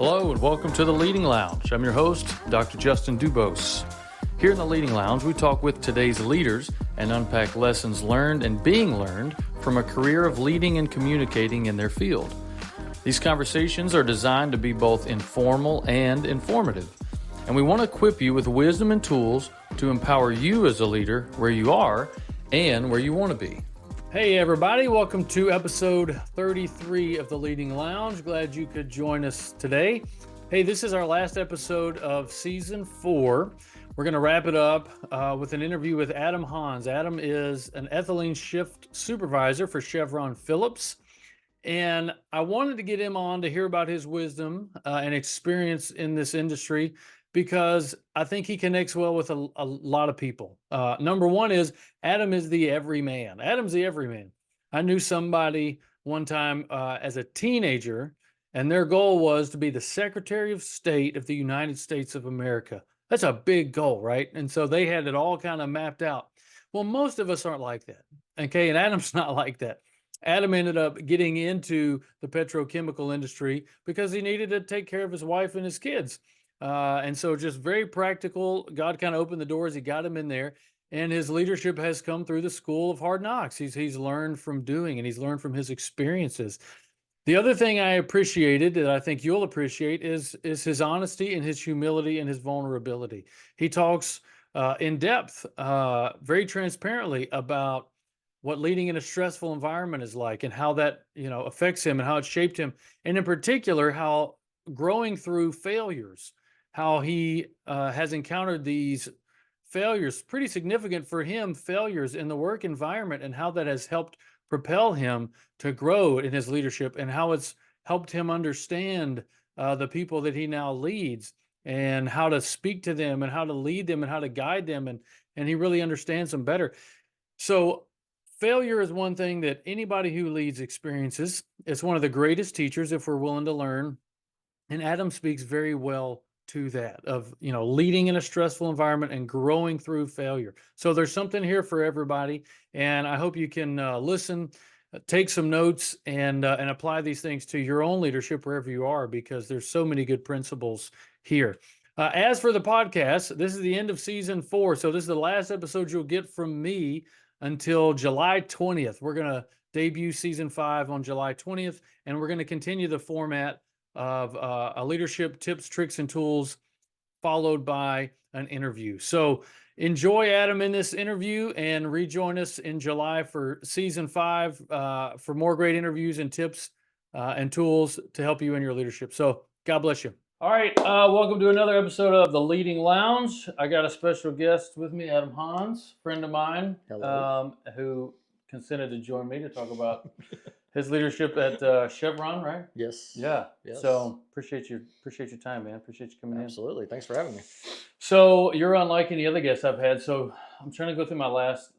Hello and welcome to the Leading Lounge. I'm your host, Dr. Justin Dubose. Here in the Leading Lounge, we talk with today's leaders and unpack lessons learned and being learned from a career of leading and communicating in their field. These conversations are designed to be both informal and informative, and we want to equip you with wisdom and tools to empower you as a leader where you are and where you want to be. Hey everybody, welcome to episode 33 of the Leading Lounge. Glad you could join us today. Hey, this is our last episode of season 4. We're going to wrap it up with an interview with Adam Hans. Adam is an Ethylene Shift Supervisor for Chevron Philips. And I wanted to get him on to hear about his wisdom and experience in this industry because I think he connects well with a lot of people. Number one is Adam is the everyman. Adam's the everyman. I knew somebody one time as a teenager, and their goal was to be the Secretary of State of the United States of America. That's a big goal, right? And so they had it all kind of mapped out. Well, most of us aren't like that. Okay, and Adam's not like that. Adam ended up getting into the petrochemical industry because he needed to take care of his wife and his kids. And so just very practical. God kind of opened the doors. He got him in there. And his leadership has come through the school of hard knocks. He's learned from doing, and he's learned from his experiences. The other thing I appreciated that I think you'll appreciate is his honesty and his humility and his vulnerability. He talks in depth, very transparently about what leading in a stressful environment is like and how that, affects him and how it shaped him. And in particular, how growing through failures, how he has encountered these failures, pretty significant for him, failures in the work environment, and how that has helped propel him to grow in his leadership and how it's helped him understand the people that he now leads and how to speak to them and how to lead them and how to guide them. And he really understands them better. So failure is one thing that anybody who leads experiences. It's one of the greatest teachers if we're willing to learn. And Adam speaks very well to that of, leading in a stressful environment and growing through failure. So there's something here for everybody. And I hope you can listen, take some notes and apply these things to your own leadership wherever you are, because there's so many good principles here. As for the podcast, this is the end of season 4. So this is the last episode you'll get from me until July 20th. We're going to debut season 5 on July 20th, and we're going to continue the format of a leadership tips, tricks, and tools, followed by an interview. So enjoy Adam in this interview and rejoin us in July for season 5 for more great interviews and tips and tools to help you in your leadership. So God bless you. All right, welcome to another episode of the Leading Lounge. I got a special guest with me, Adam Hans, friend of mine, who consented to join me to talk about his leadership at Chevron, right? Yes. Yeah. Yes. So appreciate your time, man. Appreciate you coming in. Absolutely. Thanks for having me. So you're unlike any other guests I've had. So I'm trying to go through my last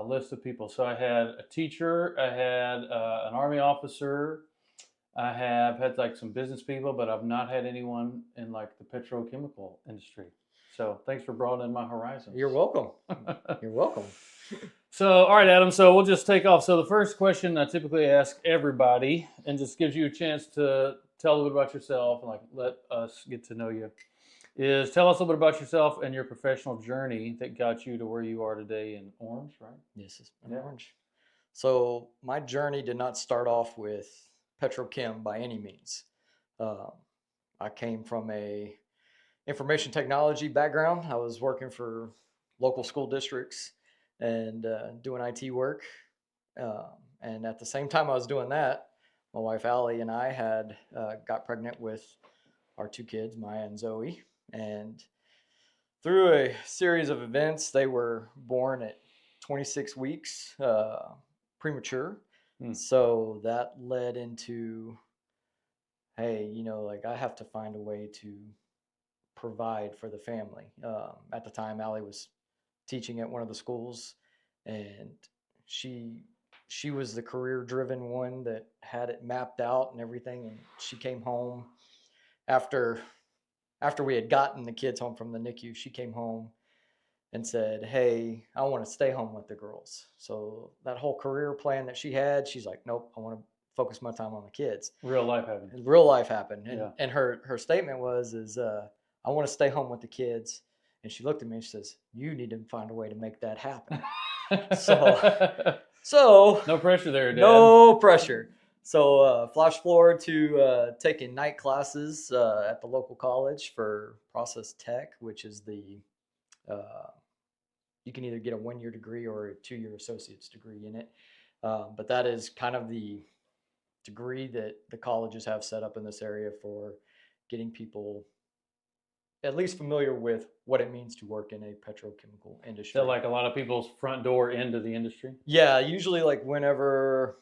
list of people. So I had a teacher, I had an Army officer, I have had like some business people, but I've not had anyone in like the petrochemical industry. So thanks for broadening my horizons. You're welcome. You're welcome. So, all right, Adam, so we'll just take off. So the first question I typically ask everybody, and just gives you a chance to tell a little bit about yourself and like let us get to know you, is tell us a little bit about yourself and your professional journey that got you to where you are today in Orange, right? Yes, it's Orange. So my journey did not start off with petrochem by any means. I came from a information technology background. I was working for local school districts and doing IT work. And at the same time I was doing that, my wife Allie and I had got pregnant with our 2 kids, Maya and Zoe. And through a series of events, they were born at 26 weeks, premature. So that led into, hey, I have to find a way to provide for the family. At the time, Allie was teaching at one of the schools, and she was the career-driven one that had it mapped out and everything. And she came home after we had gotten the kids home from the NICU. She came home and said, hey, I want to stay home with the girls. So that whole career plan that she had, she's like, nope, I want to focus my time on the kids. Real life happened. And real life happened. And, Yeah. and her statement was, I want to stay home with the kids. And she looked at me and she says, you need to find a way to make that happen. So no pressure there, Dad. No pressure. So flash forward to taking night classes at the local college for process tech, which is you can either get a 1-year degree or a 2-year associate's degree in it. But that is kind of the degree that the colleges have set up in this area for getting people at least familiar with what it means to work in a petrochemical industry. So like a lot of people's front door into the industry? Yeah, usually like whenever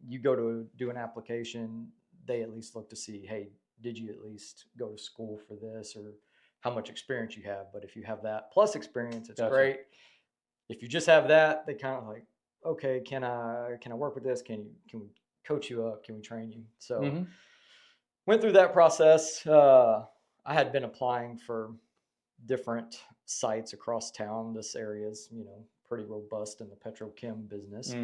you go to do an application, they at least look to see, hey, did you at least go to school for this, or how much experience you have? But if you have that plus experience, it's Gotcha. great. If you just have that, they kind of like, okay, can I work with this? Can we coach you up? Can we train you? So went through that process. I had been applying for different sites across town. This area is, pretty robust in the petrochem business.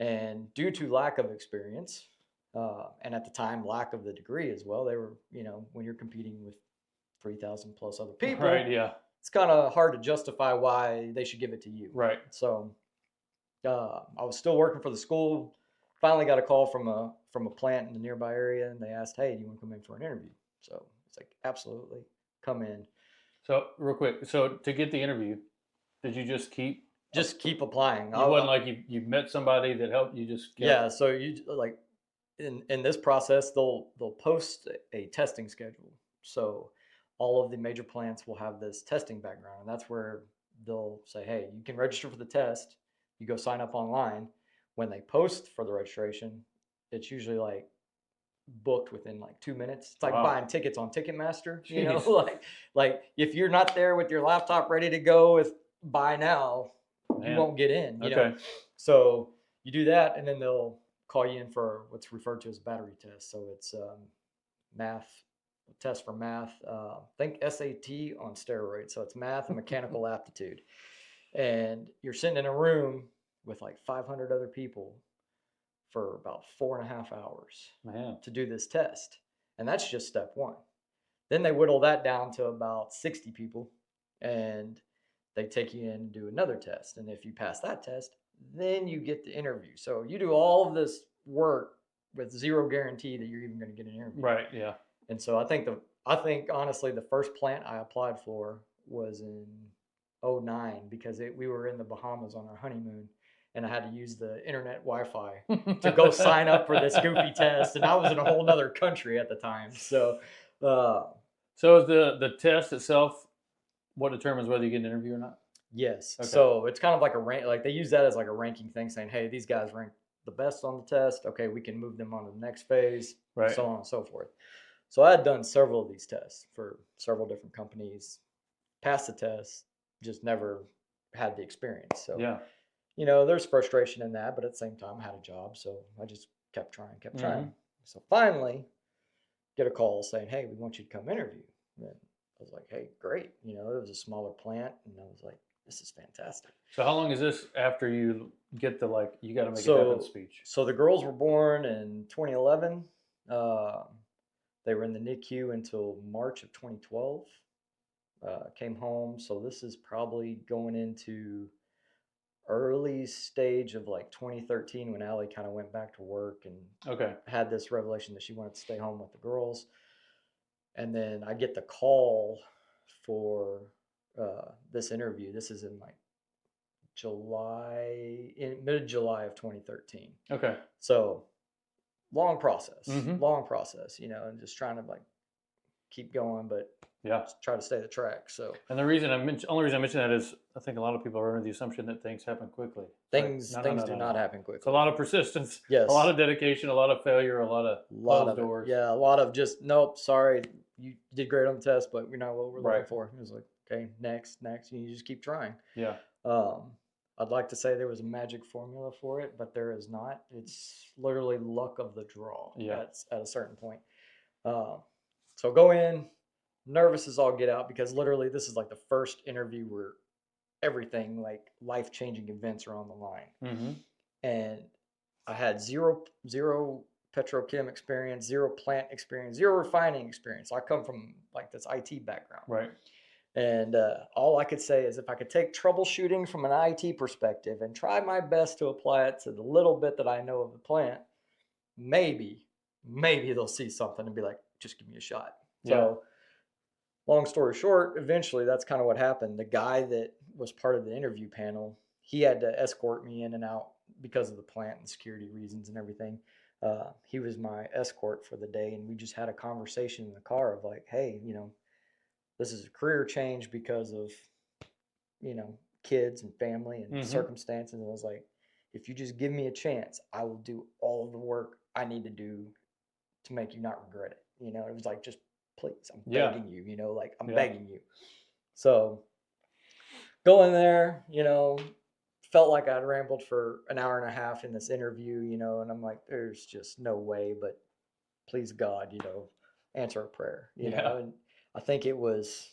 And due to lack of experience, and at the time, lack of the degree as well, they were, when you're competing with 3,000 plus other people, right? Yeah, it's kind of hard to justify why they should give it to you. Right. So I was still working for the school. Finally got a call from a plant in the nearby area, and they asked, hey, do you want to come in for an interview? So it's like, absolutely, come in. So real quick, so to get the interview, did you just keep applying? It wasn't like you met somebody that helped you, just kept... Yeah. So you like in this process, they'll post a testing schedule. So all of the major plants will have this testing background, and that's where they'll say, hey, you can register for the test. You go sign up online. When they post for the registration, it's usually like booked within like 2 minutes. It's like buying tickets on Ticketmaster. Like if you're not there with your laptop ready to go with buy now, you won't get in. You know? So you do that, and then they'll call you in for what's referred to as battery test. So it's test for math. Think SAT on steroids. So it's math and mechanical aptitude. And you're sitting in a room with like 500 other people for about 4.5 hours to do this test. And that's just step one. Then they whittle that down to about 60 people, and they take you in and do another test. And if you pass that test, then you get the interview. So you do all of this work with zero guarantee that you're even going to get an interview. Right. Yeah. And so I think honestly, the first plant I applied for was in 2009, because we were in the Bahamas on our honeymoon, and I had to use the internet Wi-Fi to go sign up for this goofy test. And I was in a whole nother country at the time. So, so is the test itself what determines whether you get an interview or not? Yes. Okay. So it's kind of like like they use that as like a ranking thing, saying, hey, these guys rank the best on the test. Okay, we can move them on to the next phase, right, so on and so forth. So I had done several of these tests for several different companies, passed the test, just never had the experience. So, there's frustration in that, but at the same time, I had a job. So I just kept trying. So finally, get a call saying, hey, we want you to come interview. And I was like, hey, great. It was a smaller plant, and I was like, this is fantastic. So how long is this after you get the, you got to make it happen speech? So the girls were born in 2011. They were in the NICU until March of 2012. Came home. So this is probably going into early stage of like 2013, when Allie kind of went back to work and had this revelation that she wanted to stay home with the girls. And then I get the call for this interview. This is in like mid-July of 2013. Okay. So long process, and just trying to keep going, but try to stay the track. So, and the only reason I mention that is I think a lot of people are under the assumption that things happen quickly. Things do not happen quickly. It's a lot of persistence. Yes. A lot of dedication, a lot of failure, a lot of closed doors. Yeah, a lot of just, nope, sorry, you did great on the test, but you're not what we're looking for. It was like, okay, next, and you just keep trying. Yeah. I'd like to say there was a magic formula for it, but there is not. It's literally luck of the draw at a certain point. So go in, nervous as all get out, because literally this is like the first interview where everything, like life-changing events, are on the line. And I had zero petrochem experience, 0 plant experience, 0 refining experience. I come from like this IT background. Right. And all I could say is if I could take troubleshooting from an IT perspective and try my best to apply it to the little bit that I know of the plant, maybe they'll see something and be like, just give me a shot. Yeah. So long story short, eventually that's kind of what happened. The guy that was part of the interview panel, he had to escort me in and out because of the plant and security reasons and everything. He was my escort for the day, and we just had a conversation in the car of like, hey, this is a career change because of, kids and family and circumstances. And I was like, if you just give me a chance, I will do all of the work I need to do to make you not regret it. It was like, just please, I'm begging you, I'm begging you. So going there, felt like I'd rambled for an hour and a half in this interview, and I'm like, there's just no way, but please God, answer a prayer, and I think it was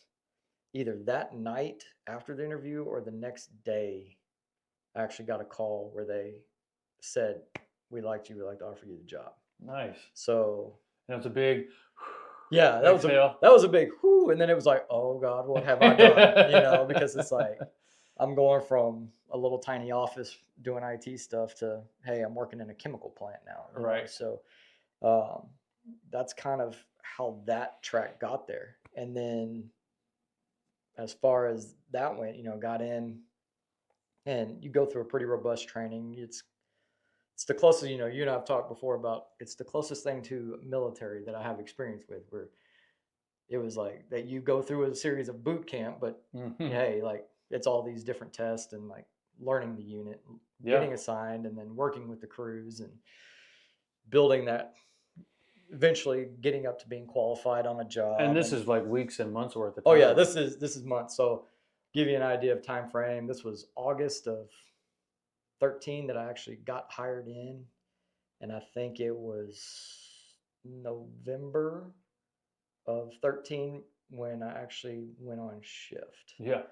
either that night after the interview or the next day, I actually got a call where they said, we liked you, we'd like to offer you the job. Nice. So that's a big, that was a big whoo. And then it was like, oh God, what have I done? Because it's like, I'm going from a little tiny office doing IT stuff to, hey, I'm working in a chemical plant now. Right. So that's kind of how that track got there. And then as far as that went, got in, and you go through a pretty robust training. It's the closest, you and I've talked before about, it's the closest thing to military that I have experience with, where it was like that you go through a series of boot camp, but hey, like it's all these different tests and like learning the unit, getting assigned, and then working with the crews and building that, eventually getting up to being qualified on a job. And this is like weeks and months worth of time. Oh yeah, this is months. So give you an idea of time frame. This was August of 13 that I actually got hired in, and I think it was November of 13 when I actually went on shift. Yeah.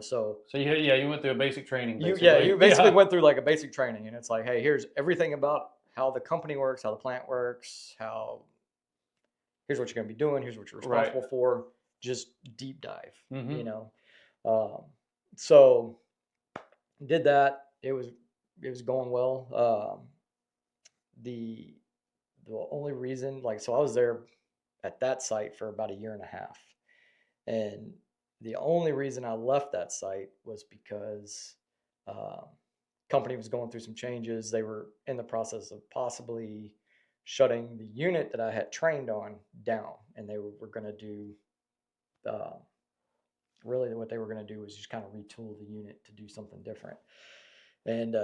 So you went through a basic training. You basically went through like a basic training, and it's like, hey, here's everything about how the company works, how the plant works, here's what you're going to be doing, here's what you're responsible for, just deep dive, so did that. It was going well. The only reason, so I was there at that site for about a year and a half, and the only reason I left that site was because company was going through some changes. They were in the process of possibly shutting the unit that I had trained on down, and they were going to do really what they were going to do was just kind of retool the unit to do something different. And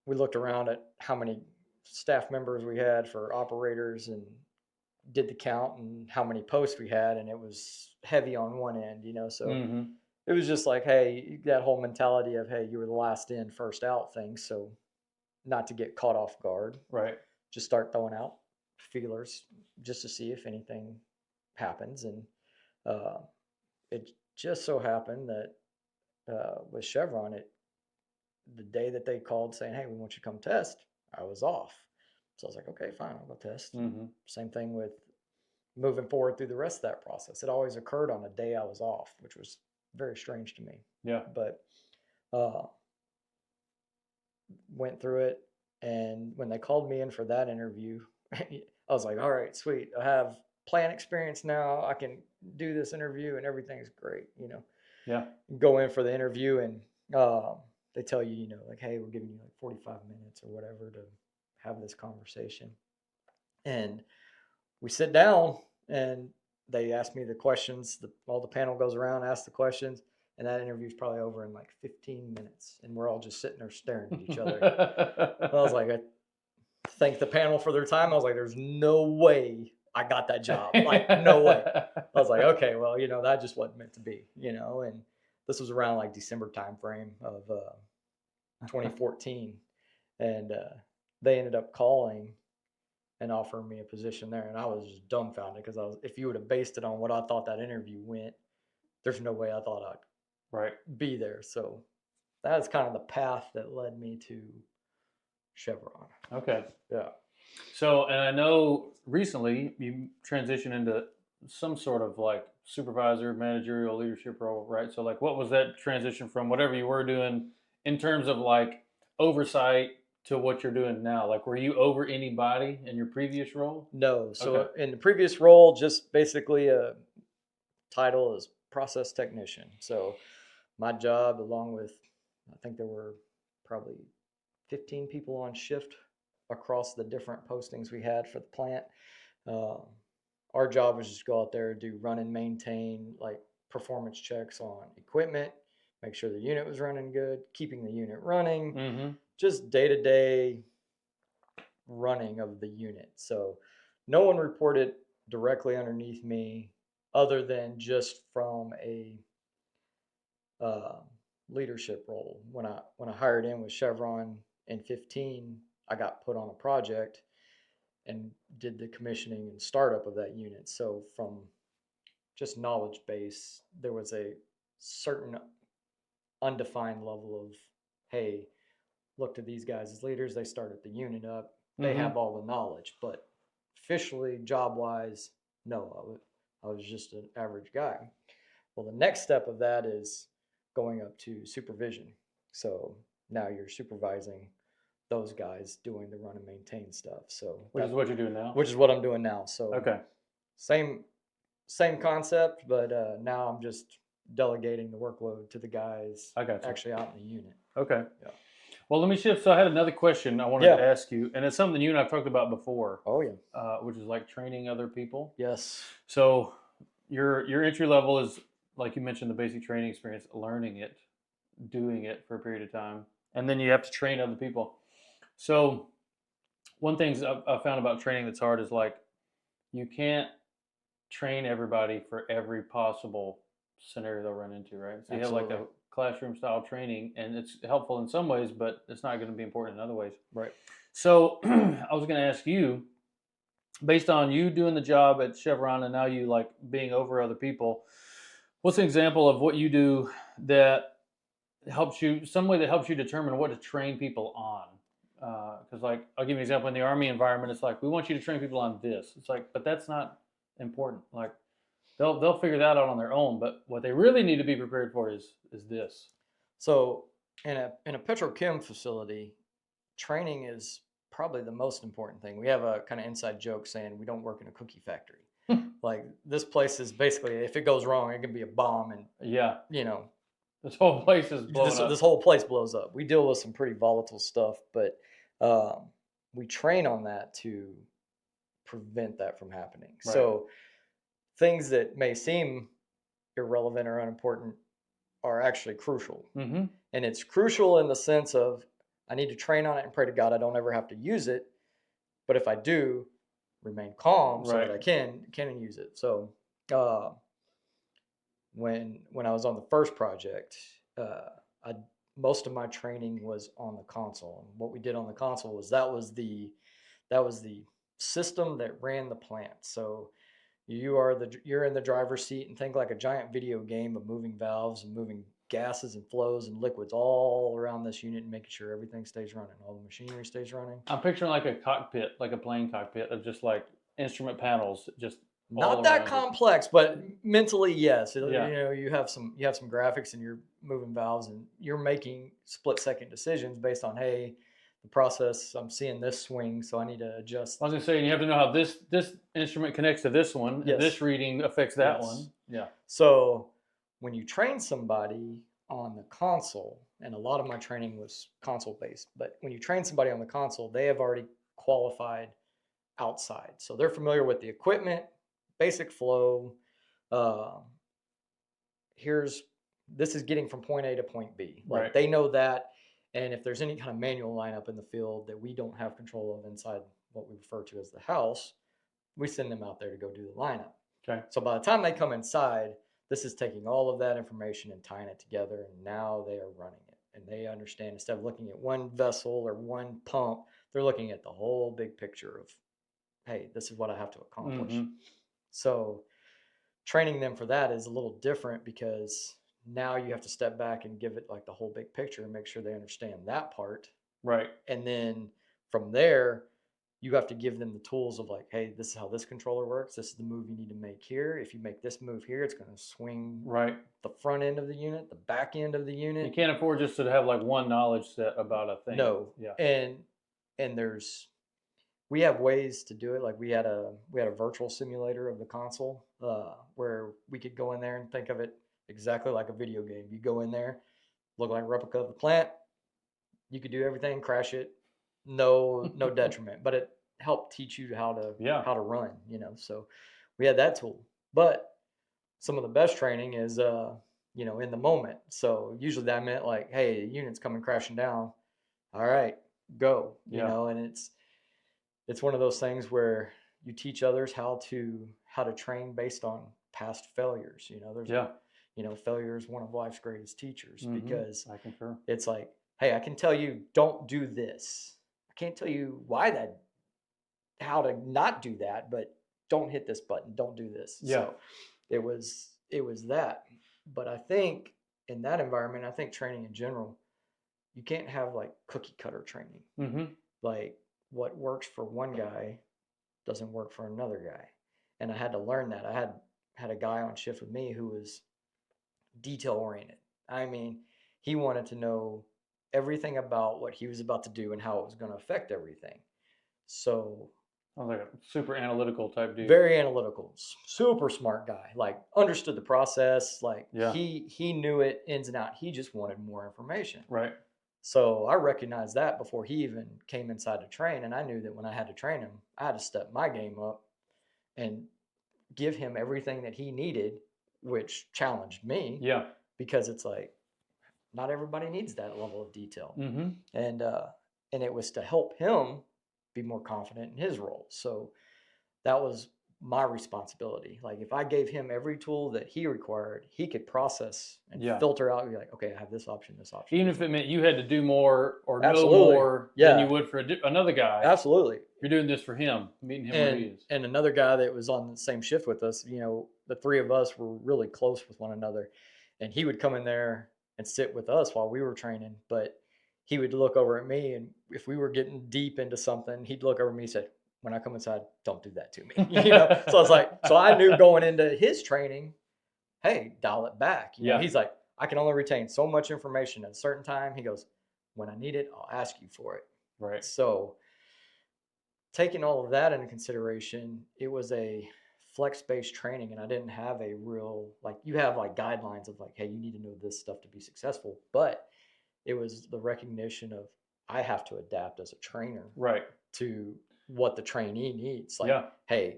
we looked around at how many staff members we had for operators and did the count and how many posts we had, and it was heavy on one end, so it was just like, hey, that whole mentality of, hey, you were the last in, first out thing. So not to get caught off guard, right? Just start throwing out feelers just to see if anything happens. And it just so happened that with Chevron, the day that they called saying, hey, we want you to come test, I was off. So I was like, okay, fine, I'll go test. Same thing with moving forward through the rest of that process. It always occurred on a day I was off, which was very strange to me. Yeah. But went through it, and when they called me in for that interview, I was like, all right, sweet. I have plant experience now. I can do this interview and everything's great, Yeah. Go in for the interview, and they tell you, like, hey, we're giving you like 45 minutes or whatever to have this conversation. And we sit down, and they ask me the questions. All the panel goes around, asks the questions, and that interview is probably over in like 15 minutes, and we're all just sitting there staring at each other. And I was like, I thank the panel for their time. I was like, there's no way I got that job. Like, no way. I was like, okay, well, that just wasn't meant to be, and this was around like December timeframe of 2014. And they ended up calling and offering me a position there. And I was just dumbfounded because if you would have based it on what I thought that interview went, there's no way I thought I'd be there. So that's kind of the path that led me to Chevron. Okay. Yeah. So, and I know recently you transitioned into some sort of like supervisor, managerial leadership role, right? So, like, what was that transition from whatever you were doing in terms of like oversight to what you're doing now? Like, were you over anybody in your previous role? No. Okay. So in the previous role, just basically a title is process technician. So my job, along with, I think there were probably 15 people on shift across the different postings we had for the plant. Um, our job was just go out there, do run and maintain, like performance checks on equipment, make sure the unit was running good, keeping the unit running, Mm-hmm. just day to day running of the unit. So no one reported directly underneath me other than just from a uh, leadership role. When I hired in with Chevron in 15, I got put on a project and did the commissioning and startup of that unit. So from just knowledge base, there was a certain undefined level of, hey, look to these guys as leaders. They started the unit up. They Mm-hmm. have all the knowledge. But officially, job wise, no, I was just an average guy. Well, the next step of that is going up to supervision. So now you're supervising those guys doing the run and maintain stuff. So Which is what you're doing now. which is what I'm doing now. So Okay. same same concept, but now I'm just delegating the workload to the guys I got you. actually out in the unit. Okay. Yeah. Well, let me shift. So I had another question I wanted Yeah. to ask you, and it's something you and I've talked about before, Oh yeah. which is like training other people. Yes. So your entry level is like you mentioned the basic training experience, learning it, doing it for a period of time, and then you have to train other people. So one thing I found about training that's hard is like you can't train everybody for every possible scenario they'll run into, right? So you have like Absolutely. a classroom style training, and it's helpful in some ways, but it's not going to be important in other ways. Right. So I was going to ask you, based on you doing the job at Chevron and now you like being over other people, what's an example of what you do that helps you, some way that helps you determine what to train people on? Because like I'll give you an example in the Army environment, it's like we want you to train people on this. It's like, but that's not important. Like they'll figure that out on their own. But what they really need to be prepared for is this. So in a petrochem facility, training is probably the most important thing. We have a kind of inside joke saying we don't work in a cookie factory. Like this place is basically, if it goes wrong, it can be a bomb, and Yeah, you know, this whole place is blowing this up. this whole place blows up. We deal with some pretty volatile stuff, but we train on that to prevent that from happening. Right. So things that may seem irrelevant or unimportant are actually crucial. Mm-hmm. And it's crucial in the sense of I need to train on it and pray to God I don't ever have to use it. But if I do, remain calm so Right. that I can use it. So when I was on the first project, I most of my training was on the console. And what we did on the console was that was the system that ran the plant. So you're in the driver's seat, and think like a giant video game of moving valves and moving gases and flows and liquids all around this unit and making sure everything stays running, all the machinery stays running. I'm picturing like a cockpit, like a plane cockpit of just like instrument panels, just Not that complex, but mentally, yes. Yeah. You know, you have some graphics, and you're moving valves, and you're making split-second decisions based on, hey, the process, I'm seeing this swing, so I need to adjust. I was gonna say, and you have to know how this instrument connects to this one, Yes. and this reading affects that Yes. one. Yeah. So when you train somebody on the console, and a lot of my training was console based, but when you train somebody on the console, they have already qualified outside. So they're familiar with the equipment, basic flow. This is getting from point A to point B. Like Right. they know that. And if there's any kind of manual lineup in the field that we don't have control of inside what we refer to as the house, we send them out there to go do the lineup. Okay. So by the time they come inside, this is taking all of that information and tying it together, and now they are running it. And they understand, instead of looking at one vessel or one pump, they're looking at the whole big picture of, hey, this is what I have to accomplish. Mm-hmm. So training them for that is a little different, because now you have to step back and give it like the whole big picture and make sure they understand that part. Right. And then from there, you have to give them the tools of like, hey, this is how this controller works. This is the move you need to make here. If you make this move here, it's going to swing Right. the front end of the unit, the back end of the unit. You can't afford just to have like one knowledge set about a thing. No. Yeah. And we have ways to do it. Like we had a virtual simulator of the console where we could go in there and think of it exactly like a video game. You go in there, look like a replica of the plant. You could do everything, crash it, no detriment. But it helped teach you how to run. So we had that tool. But some of the best training is in the moment. So usually that meant like, hey, the unit's coming crashing down. All right, go. And it's one of those things where you teach others how to train based on past failures. Failure is one of life's greatest teachers because I concur. It's like, hey, I can tell you don't do this. I can't tell you how to not do that, but don't hit this button, don't do this. Yeah. So it was that. But I think in that environment, I think training in general, you can't have like cookie cutter training. Like what works for one guy doesn't work for another guy. And I had to learn that. I had a guy on shift with me who was detail oriented. I mean, he wanted to know everything about what he was about to do and how it was going to affect everything. So I was like a super analytical type dude. Very analytical, super smart guy. Like understood the process. Like he knew it ins and out. He just wanted more information. Right. So I recognized that before he even came inside to train, and I knew that when I had to train him, I had to step my game up and give him everything that he needed, which challenged me. Yeah. Because it's like not everybody needs that level of detail, and it was to help him be more confident in his role. So that was my responsibility. Like if I gave him every tool that he required, he could process and filter out and be like, okay, I have this option, this option. Even if it meant you had to do more or know more than you would for another guy. Absolutely. You're doing this for him, meeting him where he is. And another guy that was on the same shift with us, the three of us were really close with one another. And he would come in there and sit with us while we were training, but he would look over at me, and if we were getting deep into something, he'd look over at me and say, when I come inside, don't do that to me. So I was like, so I knew going into his training, hey, dial it back. He's like, I can only retain so much information at a certain time. He goes, when I need it, I'll ask you for it. Right. So taking all of that into consideration, it was a flex-based training, and I didn't have a real, like you have like guidelines of like, hey, you need to know this stuff to be successful. But it was the recognition of I have to adapt as a trainer to what the trainee needs. Like, hey,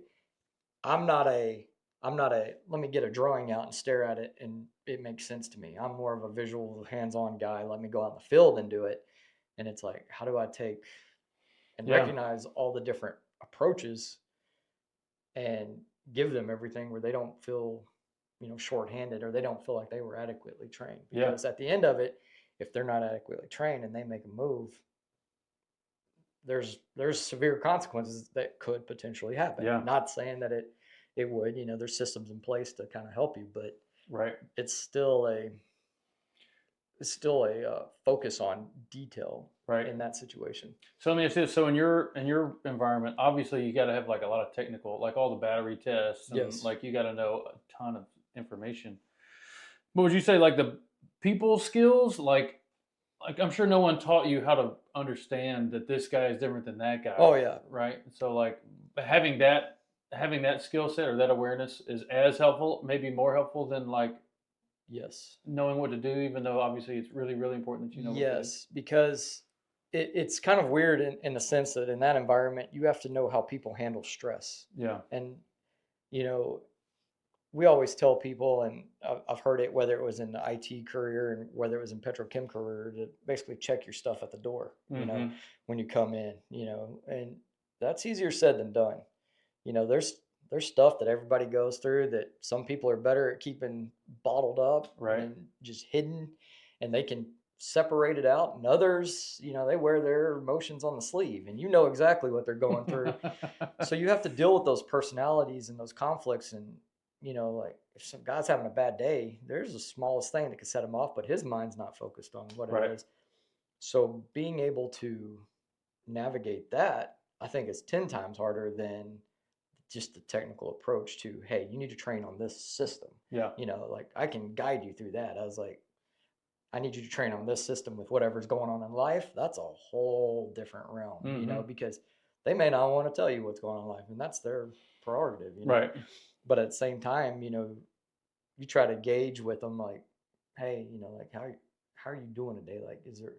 I'm not a let me get a drawing out and stare at it and it makes sense to me. I'm more of a visual, hands-on guy. Let me go out in the field and do it. And it's like, how do I take and recognize all the different approaches and give them everything where they don't feel, shorthanded, or they don't feel like they were adequately trained. Because at the end of it, if they're not adequately trained and they make a move, there's severe consequences that could potentially happen. Not saying that it would, there's systems in place to kind of help you, but it's still a focus on detail in that situation. So let me ask you this. So in your environment, obviously you got to have like a lot of technical, like all the battery tests, and like you got to know a ton of information. But would you say like the people skills, like I'm sure no one taught you how to understand that this guy is different than that guy. Oh yeah. Right. So like having that skill set or that awareness is as helpful, maybe more helpful than like knowing what to do, even though obviously it's really, really important that you know what to do. Because it's kind of weird in the sense that in that environment, you have to know how people handle stress. Yeah. And, we always tell people, and I've heard it, whether it was in the IT career and whether it was in petrochem career, to basically check your stuff at the door, when you come in, and that's easier said than done. There's stuff that everybody goes through that some people are better at keeping bottled up and just hidden, and they can separate it out, and others, they wear their emotions on the sleeve, and exactly what they're going through. So you have to deal with those personalities and those conflicts, and like if some guy's having a bad day, there's the smallest thing that could set him off, but his mind's not focused on what it is. So being able to navigate that I think it's 10 times harder than just the technical approach to, hey, you need to train on this system. Yeah. Like I can guide you through that. I was like, I need you to train on this system with whatever's going on in life. That's a whole different realm, because they may not want to tell you what's going on in life, and that's their prerogative, Right. But at the same time, you try to gauge with them, like, hey, like how are you doing today? Like, is there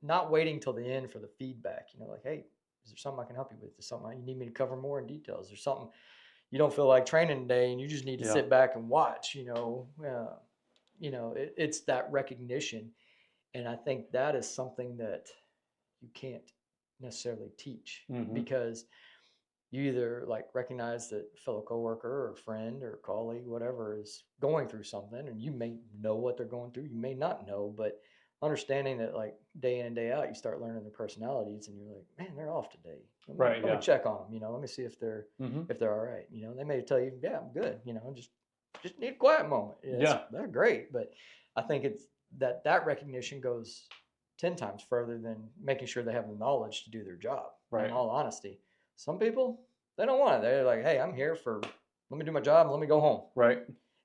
not waiting till the end for the feedback? Like, hey, is there something I can help you with? Is there something you need me to cover more in detail? Is there something you don't feel like training today and you just need to sit back and watch? It's that recognition, and I think that is something that you can't necessarily teach, because you either like recognize that a fellow coworker or friend or colleague, whatever, is going through something, and you may know what they're going through, you may not know, but understanding that, like, day in and day out, you start learning their personalities, and you're like, man, they're off today. Let me check on them. Let me see if they're all right. They may tell you, yeah, I'm good. Just need a quiet moment. They're great, but I think it's that recognition goes 10 times further than making sure they have the knowledge to do their job. Right. In all honesty, some people, they don't want it. They're like, hey, I'm here let me do my job and let me go home. Right.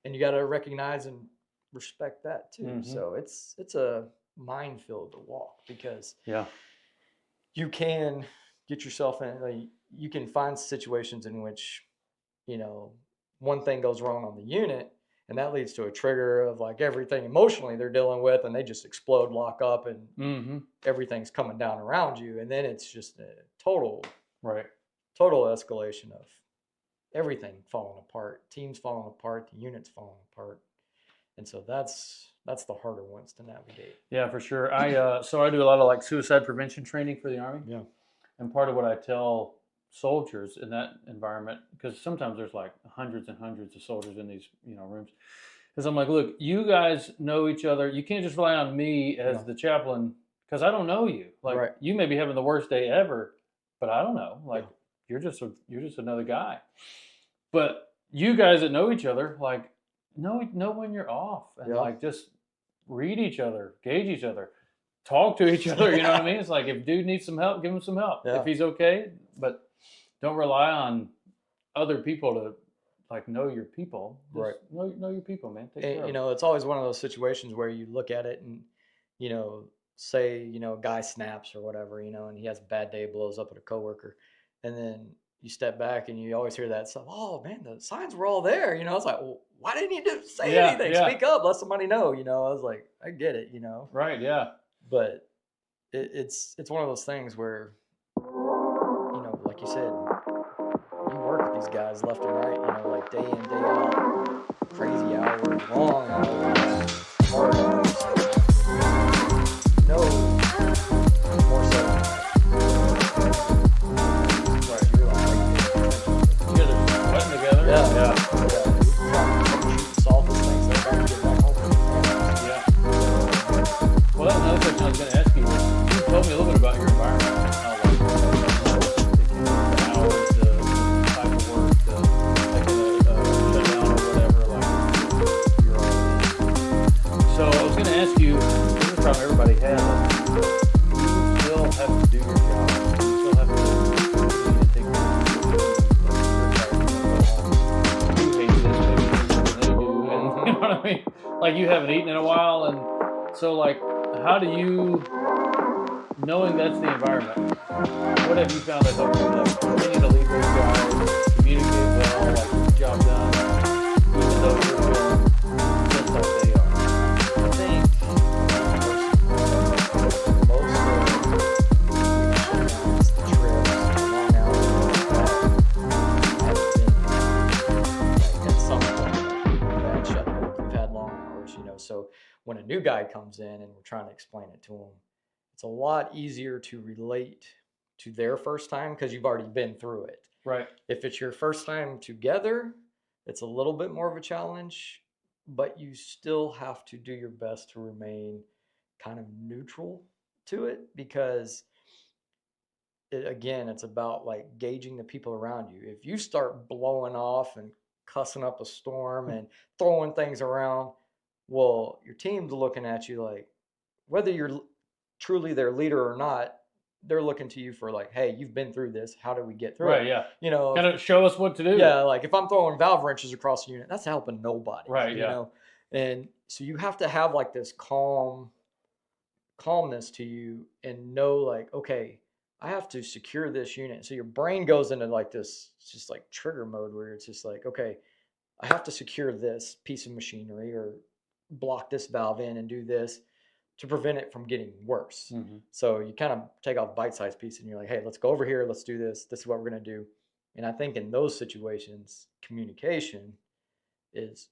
And you got to recognize and respect that too. So it's a minefield to walk, because you can get yourself in, you can find situations in which, one thing goes wrong on the unit, and that leads to a trigger of like everything emotionally they're dealing with, and they just explode, lock up, and everything's coming down around you. And then it's just a total escalation of everything falling apart, teams falling apart, the units falling apart. And so that's the harder ones to navigate. Yeah, for sure. So I do a lot of like suicide prevention training for the Army. Yeah. And part of what I tell soldiers in that environment, because sometimes there's like hundreds and hundreds of soldiers in these rooms, because I'm like, look, you guys know each other. You can't just rely on me as the chaplain, because I don't know you. Like, you may be having the worst day ever, but I don't know. Like, you're just another guy. But you guys that know each other, like, know when you're off, and like just read each other, gauge each other, talk to each other. You know what I mean? It's like, if dude needs some help, give him some help. If he's okay, but don't rely on other people to like know your people. Just know your people, man. Take care of them. It's always one of those situations where you look at it and say a guy snaps or whatever, and he has a bad day, blows up at a coworker, and then you step back and you always hear that stuff. Oh man, the signs were all there. It's like, well, why didn't you say anything? Speak up, let somebody know. I was like, I get it. Right? Yeah. But it's one of those things where, like you said, you work with these guys left and right. Like day in, day out, crazy hours, long hours, hard hours. More so. Yeah. Solve these things so I can get back home. Yeah. Well, that's another question I was going to ask you. You told me a little bit about your environment. How the hours, the type of work, taking a shutdown or whatever, like you're on. So I was going to ask you, this is a problem everybody has. You still have to do your job. You still have to take care of your I mean, like, you haven't eaten in a while, and so like, how do you, knowing that's the environment, what have you found that helps you? Like, continue to lead those guys, communicate well, like, get the job done, even though you're feeling just like they are. I think most of the trips, long hours, have been at some point bad shutdown. We've had long hours, So when a new guy comes in and we're trying to explain it to him, it's a lot easier to relate to their first time because you've already been through it. Right. If it's your first time together, it's a little bit more of a challenge, but you still have to do your best to remain kind of neutral to it, because it's about like gauging the people around you. If you start blowing off and cussing up a storm and throwing things around, well, your team's looking at you like, whether you're truly their leader or not, they're looking to you for like, hey, you've been through this. How do we get through Right. it? Yeah. You know, Kind of show us what to do. yeah, like if I'm throwing valve wrenches across the unit, that's helping nobody. Right. You Yeah. know, and so you have to have like this calmness to you and know like, okay, I have to secure this unit. So your brain goes into like this just like trigger mode where it's just like, okay, I have to secure this piece of machinery or block this valve in and do this to prevent it from getting worse. Mm-hmm. So you kind of take off bite-sized piece and you're like, hey, let's go over here, let's do this. This is what we're going to do. And I think in those situations, communication is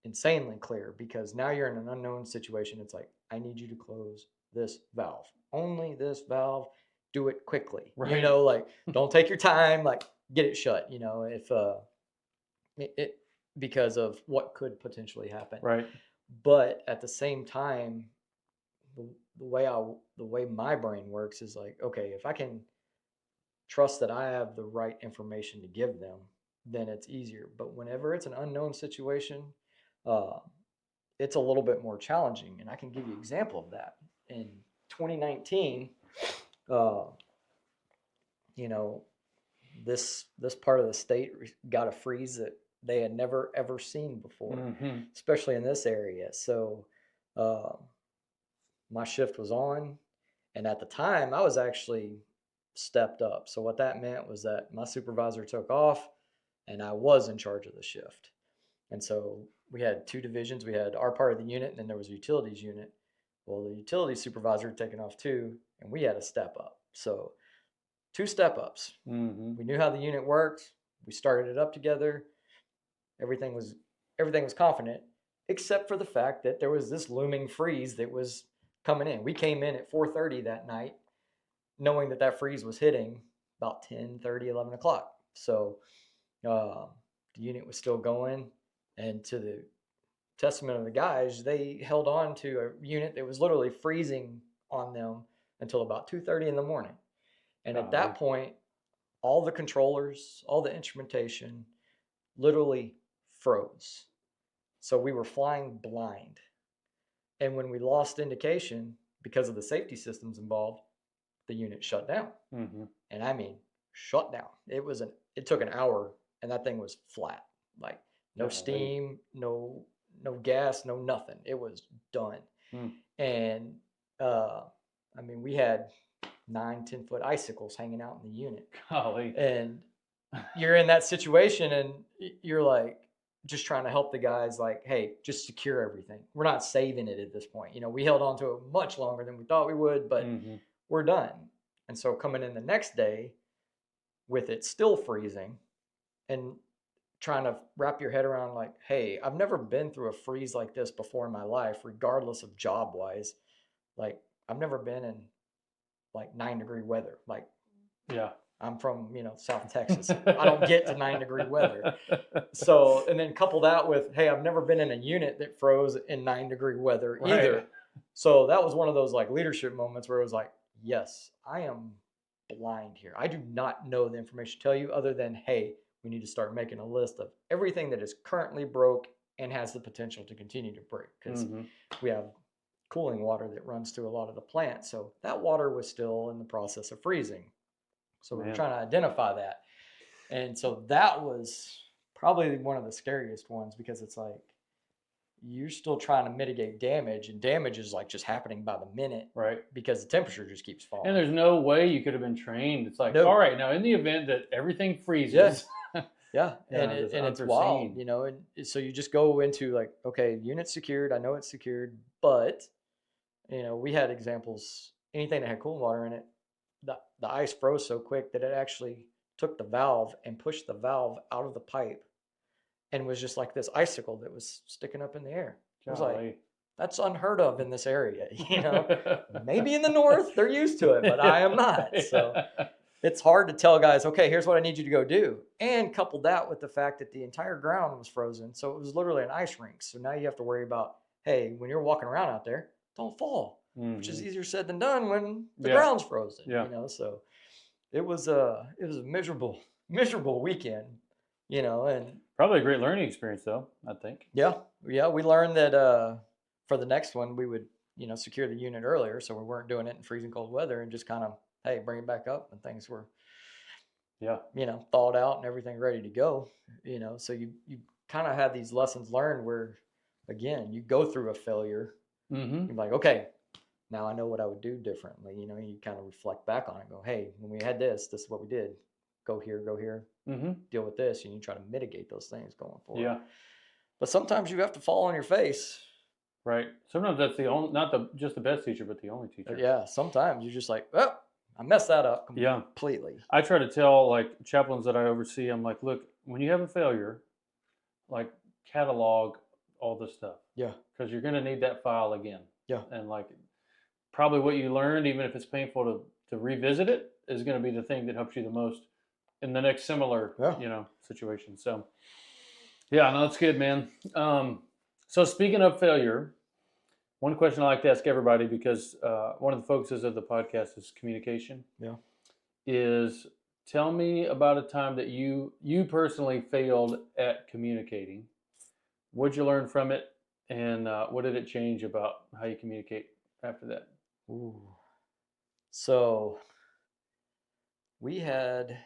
insanely clear because now you're in an unknown situation. It's like, I need you to close this valve. Only this valve. Do it quickly. Right. You know, like don't take your time, like get it shut, you know, if it because of what could potentially happen. Right. But at the same time, the way my brain works is like, okay, if I can trust that I have the right information to give them, then it's easier. But whenever it's an unknown situation, uh, it's a little bit more challenging. And I can give you an example of that. In 2019, you know, this part of the state got a freeze that they had never ever seen before, especially in this area. So my shift was on, and at the time I was actually stepped up. So what that meant was that my supervisor took off and I was in charge of the shift. And so we had two divisions. We had our part of the unit, and then there was a utilities unit. Well, the utilities supervisor had taken off too, and we had a step up. So 2 step ups. We knew how the unit worked. We started it up together. Everything was confident, except for the fact that there was this looming freeze that was coming in. We came in at 4:30 that night, knowing that that freeze was hitting about 10:30, 11 o'clock. So the unit was still going, and to the testament of the guys, they held on to a unit that was literally freezing on them until about 2:30 in the morning. And at that point, all the controllers, all the instrumentation literally froze. So we were flying blind. And when we lost indication because of the safety systems involved, the unit shut down. And I mean, shut down. It took an hour and that thing was flat. Like no steam, no gas, no nothing. It was done. And I mean, we had 9-10 foot icicles hanging out in the unit. Golly. And you're in that situation and you're like just trying to help the guys like, hey, just secure everything. We're not saving it at this point. You know, we held on to it much longer than we thought we would, but we're done. And so coming in the next day with it still freezing and trying to wrap your head around like, hey, I've never been through a freeze like this before in my life, regardless of job wise. Like I've never been in like 9-degree weather. Like, yeah, I'm from, South Texas. I don't get to 9-degree weather. So, and then couple that with, hey, I've never been in a unit that froze in 9-degree weather either. Right. So that was one of those like leadership moments where it was like, yes, I am blind here. I do not know the information to tell you other than, hey, we need to start making a list of everything that is currently broke and has the potential to continue to break. Because we have cooling water that runs through a lot of the plant. So that water was still in the process of freezing. So we were trying to identify that. And so that was probably one of the scariest ones because it's like you're still trying to mitigate damage and damage is like just happening by the minute. Right. Because the temperature just keeps falling. And there's no way you could have been trained. It's like, No. All right, now in the event that everything freezes. Yes. Yeah. And it's it's wild, and so you just go into like, okay, unit's secured. I know it's secured, but we had examples, anything that had cooling water in it, the ice froze so quick that it actually took the valve and pushed the valve out of the pipe and was just like this icicle that was sticking up in the air. It was like, that's unheard of in this area. Maybe in the north they're used to it, but I am not. So it's hard to tell guys, okay, here's what I need you to go do. And couple that with the fact that the entire ground was frozen. So it was literally an ice rink. So now you have to worry about, hey, when you're walking around out there, don't fall, which is easier said than done when the ground's frozen. So it was a miserable weekend, and probably a great learning experience though, I think. Yeah, we learned that for the next one we would secure the unit earlier, so we weren't doing it in freezing cold weather and just kind of hey, bring it back up, and things were, Yeah. thawed out and everything ready to go. So you kind of have these lessons learned where, again, you go through a failure. Mm-hmm. You're like, okay, now I know what I would do differently. You kind of reflect back on it and go, hey, when we had this is what we did. Go here, Mm-hmm. deal with this, and you try to mitigate those things going forward. Yeah. But sometimes you have to fall on your face. Right. Sometimes that's the only, not just the best teacher, but the only teacher. Yeah. Sometimes you're just like, oh, I messed that up Yeah. completely. I try to tell like chaplains that I oversee, I'm like, look, when you have a failure, like catalog all this stuff. Yeah. Because you're going to need that file again. Yeah. And like probably what you learned, even if it's painful to revisit it, is going to be the thing that helps you the most in the next similar, situation. So yeah, no, that's good, man. So speaking of failure, one question I like to ask everybody, because one of the focuses of the podcast is communication. Yeah. Is tell me about a time that you personally failed at communicating. What'd you learn from it, and what did it change about how you communicate after that? Ooh. So we had,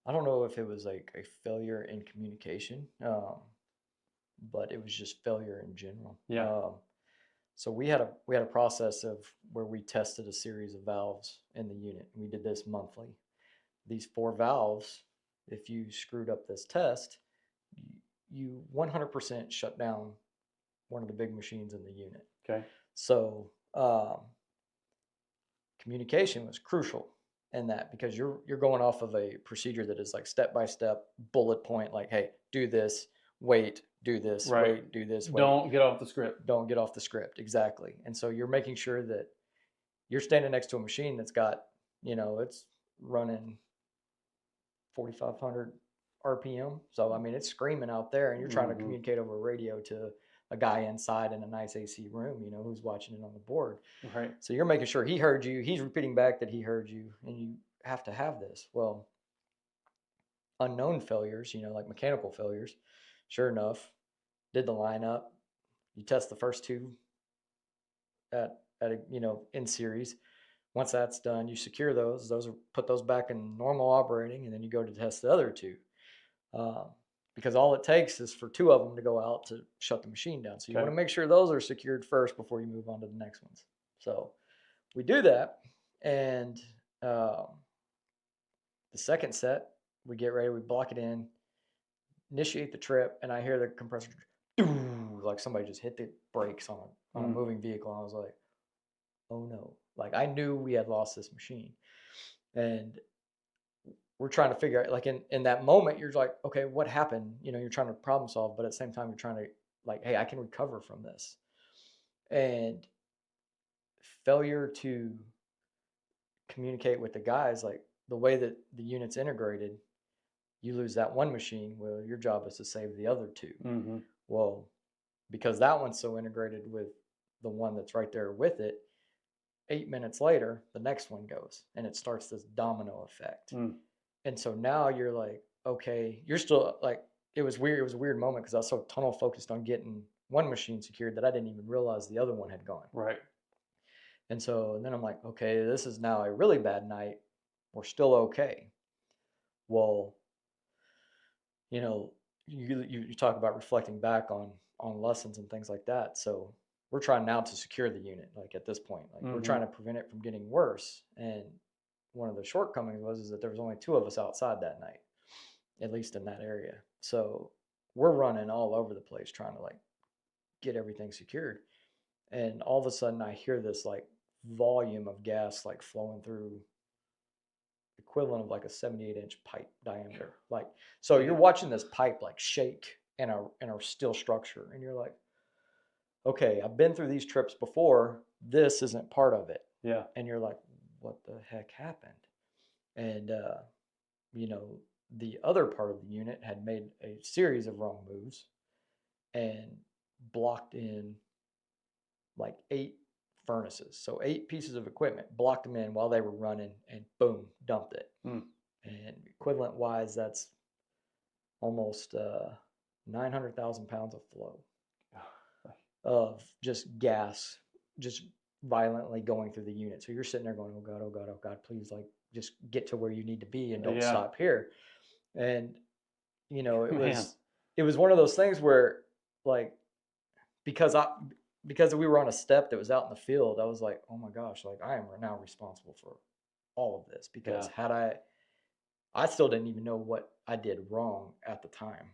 I don't know if it was like a failure in communication, but it was just failure in general. Yeah. So we had a process of where we tested a series of valves in the unit. We did this monthly. These 4 valves, if you screwed up this test, you 100% shut down one of the big machines in the unit. Okay. So communication was crucial in that, because you're going off of a procedure that is like step by step, bullet point, like, hey, do this, wait, do this, Right. wait, do this, wait. Don't get off the script. Don't get off the script. Exactly. And so you're making sure that you're standing next to a machine that's got, it's running 4,500 RPM. So, I mean, it's screaming out there, and you're trying to communicate over a radio to a guy inside in a nice AC room, who's watching it on the board. Right. So you're making sure he heard you. He's repeating back that he heard you, and you have to have this. Well, unknown failures, like mechanical failures, sure enough, did the lineup. You test the first 2 at in series. Once that's done, you secure those. Put those back in normal operating, and then you go to test the other 2. Because all it takes is for 2 of them to go out to shut the machine down. So you want to make sure those are secured first before you move on to the next ones. So we do that, and the second set, we get ready, we block it in, initiate the trip, and I hear the compressor, like somebody just hit the brakes on a moving vehicle, and I was like, oh no. Like, I knew we had lost this machine, and we're trying to figure out, like, in that moment, you're like, okay, what happened? You're trying to problem solve, but at the same time, you're trying to, like, hey, I can recover from this. And failure to communicate with the guys, like the way that the unit's integrated, you lose that one machine. Well, your job is to save the other 2. Well, because that one's so integrated with the one that's right there with it, 8 minutes later, the next one goes, and it starts this domino effect. And so now you're like, okay, you're still like, it was weird. It was a weird moment because I was so tunnel focused on getting one machine secured that I didn't even realize the other one had gone. Right. And then I'm like, okay, this is now a really bad night. We're still okay. Well, you talk about reflecting back on lessons and things like that. So we're trying now to secure the unit. Like, at this point, like, we're trying to prevent it from getting worse. And one of the shortcomings is that there was only 2 of us outside that night, at least in that area. So we're running all over the place trying to, like, get everything secured. And all of a sudden I hear this, like, volume of gas, like, flowing through, equivalent of like a 78-inch pipe diameter. Like, so you're watching this pipe like shake in a steel structure, and you're like, okay, I've been through these trips before. This isn't part of it. Yeah. And you're like, what the heck happened? And the other part of the unit had made a series of wrong moves and blocked in like 8 furnaces. So 8 pieces of equipment, blocked them in while they were running, and boom, dumped it. And equivalent wise, that's almost 900,000 pounds of flow of just gas, just violently going through the unit. So you're sitting there going, oh God, oh God, oh God, please, like, just get to where you need to be and don't Yeah. stop here. And, you know, Man. it was one of those things where, like, because we were on a step that was out in the field, I was like, oh my gosh, like, I am now responsible for all of this, because Yeah. had I still didn't even know what I did wrong at the time.